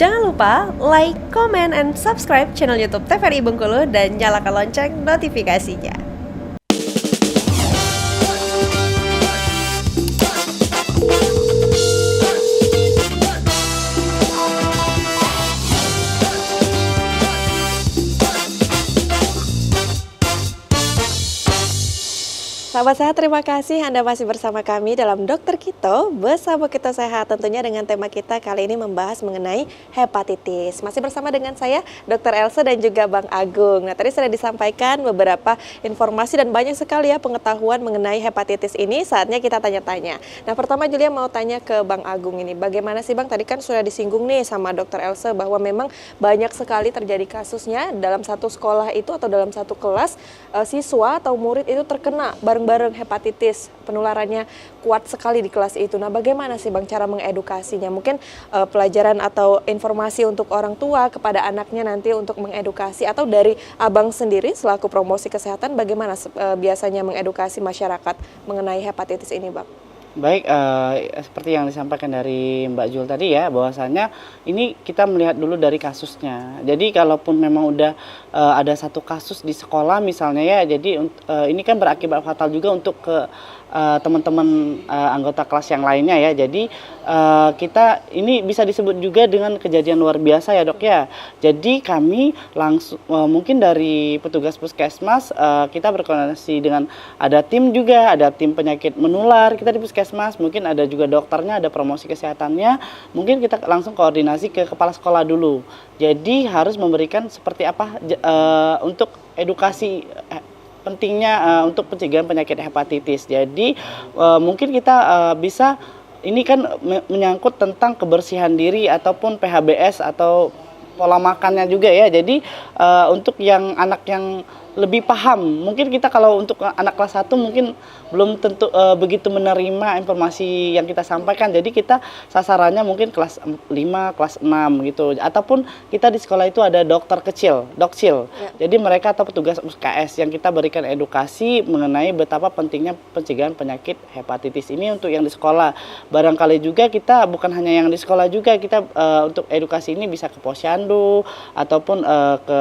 Jangan lupa like, comment, and subscribe channel YouTube TVRI Bengkulu dan nyalakan lonceng notifikasinya. Sahabat sehat, terima kasih Anda masih bersama kami dalam Dokter Kito, bersama Kito Sehat. Tentunya dengan tema kita kali ini membahas mengenai hepatitis. Masih bersama dengan saya, Dr. Elsa dan juga Bang Agung. Nah, tadi sudah disampaikan beberapa informasi dan banyak sekali ya pengetahuan mengenai hepatitis ini. Saatnya kita tanya-tanya. Nah, pertama Julia mau tanya ke Bang Agung ini. Bagaimana sih Bang, tadi kan sudah disinggung nih sama Dr. Elsa bahwa memang banyak sekali terjadi kasusnya dalam satu sekolah itu atau dalam satu kelas, siswa atau murid itu terkena bareng hepatitis, penularannya kuat sekali di kelas itu. Nah, bagaimana sih Bang cara mengedukasinya? Mungkin pelajaran atau informasi untuk orang tua kepada anaknya nanti untuk mengedukasi, atau dari Abang sendiri selaku promosi kesehatan, bagaimana biasanya mengedukasi masyarakat mengenai hepatitis ini, Bang? Baik, seperti yang disampaikan dari Mbak Jul tadi ya, bahwasannya ini kita melihat dulu dari kasusnya. Jadi kalaupun memang udah ada satu kasus di sekolah misalnya ya, jadi ini kan berakibat fatal juga untuk ke teman-teman anggota kelas yang lainnya ya. Jadi kita ini bisa disebut juga dengan kejadian luar biasa ya Dok ya. Jadi kami langsung mungkin dari petugas puskesmas kita berkoordinasi dengan ada tim juga, ada tim penyakit menular kita di puskesmas, mungkin ada juga dokternya, ada promosi kesehatannya. Mungkin kita langsung koordinasi ke kepala sekolah dulu. Jadi harus memberikan seperti apa untuk edukasi pentingnya untuk pencegahan penyakit hepatitis. Jadi mungkin kita bisa, ini kan menyangkut tentang kebersihan diri ataupun PHBS atau pola makannya juga ya. Jadi untuk yang anak yang lebih paham, mungkin kita kalau untuk anak kelas 1 mungkin belum tentu begitu menerima informasi yang kita sampaikan. Jadi kita sasarannya mungkin kelas 5, kelas 6 gitu. Ataupun kita di sekolah itu ada dokter kecil, dokcil. Ya. Jadi mereka atau petugas UKS yang kita berikan edukasi mengenai betapa pentingnya pencegahan penyakit hepatitis ini untuk yang di sekolah. Barangkali juga kita bukan hanya yang di sekolah juga, kita untuk edukasi ini bisa ke posyandu ataupun ke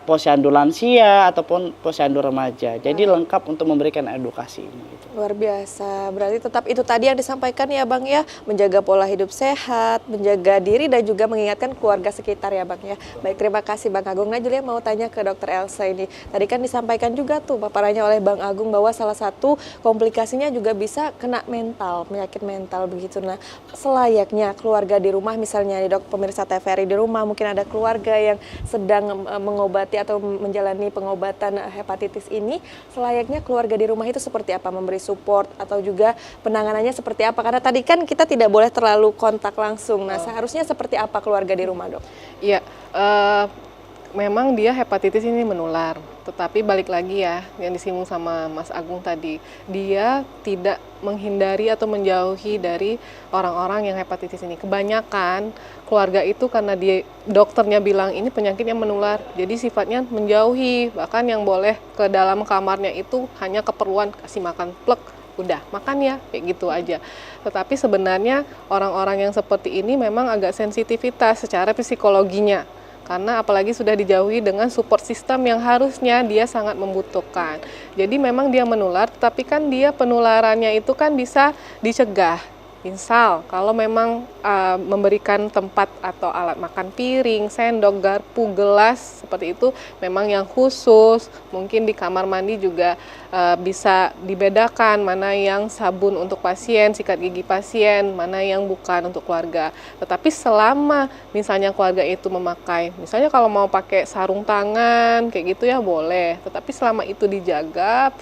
posyandu lansia ataupun posyandu remaja. Jadi lengkap untuk memberikan edukasi ini. Gitu. Luar biasa. Berarti tetap itu tadi yang disampaikan ya Bang ya, menjaga pola hidup sehat, menjaga diri dan juga mengingatkan keluarga sekitar ya Bang ya. Baik, terima kasih Bang Agung. Nah, Julia mau tanya ke Dokter Elsa ini. Tadi kan disampaikan juga tuh paparannya oleh Bang Agung bahwa salah satu komplikasinya juga bisa kena mental, penyakit mental begitu. Nah, selayaknya keluarga di rumah misalnya nih Dok, pemirsa TVRI di rumah mungkin ada keluarga yang sedang mengobati atau menjalani pengobatan hepatitis ini, selayaknya keluarga di rumah itu seperti apa, memberi support atau juga penanganannya seperti apa? Karena tadi kan kita tidak boleh terlalu kontak langsung. Nah, seharusnya seperti apa keluarga di rumah, Dok? Iya, memang dia hepatitis ini menular, tetapi balik lagi ya yang disinggung sama Mas Agung tadi, dia tidak menghindari atau menjauhi dari orang-orang yang hepatitis ini. Kebanyakan keluarga itu karena dia dokternya bilang ini penyakit yang menular, jadi sifatnya menjauhi, bahkan yang boleh ke dalam kamarnya itu hanya keperluan kasih makan plek, udah makan ya, kayak gitu aja. Tetapi sebenarnya orang-orang yang seperti ini memang agak sensitivitas secara psikologinya. Karena apalagi sudah dijauhi dengan support system yang harusnya dia sangat membutuhkan. Jadi memang dia menular, tapi kan dia penularannya itu kan bisa dicegah. Misal kalau memang memberikan tempat atau alat makan piring, sendok, garpu, gelas seperti itu memang yang khusus. Mungkin di kamar mandi juga bisa dibedakan mana yang sabun untuk pasien, sikat gigi pasien, mana yang bukan untuk keluarga. Tetapi selama misalnya keluarga itu memakai, misalnya kalau mau pakai sarung tangan kayak gitu ya boleh. Tetapi selama itu dijaga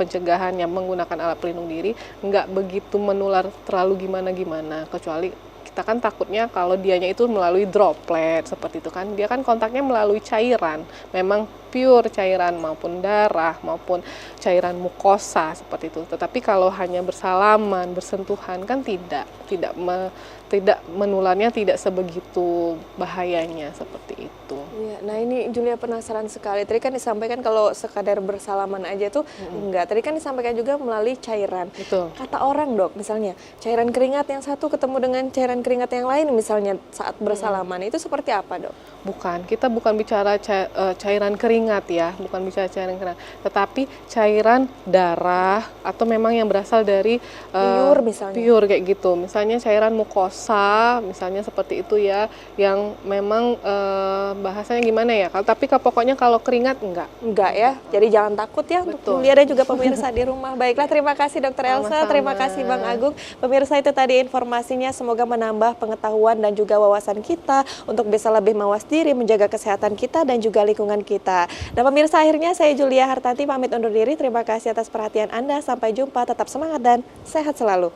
pencegahannya menggunakan alat pelindung diri, nggak begitu menular terlalu gimana-gimana, kecuali kita kan takutnya kalau dianya itu melalui droplet seperti itu kan, dia kan kontaknya melalui cairan, memang pure cairan maupun darah maupun cairan mukosa seperti itu. Tetapi kalau hanya bersalaman, bersentuhan kan tidak menularnya tidak sebegitu bahayanya seperti itu. Iya, nah ini Julia penasaran sekali. Tadi kan disampaikan kalau sekadar bersalaman aja tuh enggak. Tadi kan disampaikan juga melalui cairan. Betul. Kata orang dok, misalnya cairan keringat yang satu ketemu dengan cairan keringat yang lain misalnya saat bersalaman itu seperti apa dok? Bukan, kita bukan bicara cairan keringat ya, bukan bicara cairan keringat, tetapi cairan darah atau memang yang berasal dari Pure misalnya. pure kayak gitu. Misalnya cairan mukosa, misalnya seperti itu ya, yang memang bahasanya gimana ya? Tapi pokoknya kalau keringat enggak. Enggak ya, jadi jangan takut ya untuk Betul. Julia dan juga pemirsa di rumah. Baiklah, terima kasih Dokter Elsa, Sama-sama. terima kasih Bang Agung. Pemirsa itu tadi informasinya, semoga menambah pengetahuan dan juga wawasan kita untuk bisa lebih mawas diri, menjaga kesehatan kita dan juga lingkungan kita. Dan pemirsa, akhirnya saya Julia Hartanti pamit undur diri. Terima kasih atas perhatian Anda. Sampai jumpa, tetap semangat dan sehat selalu.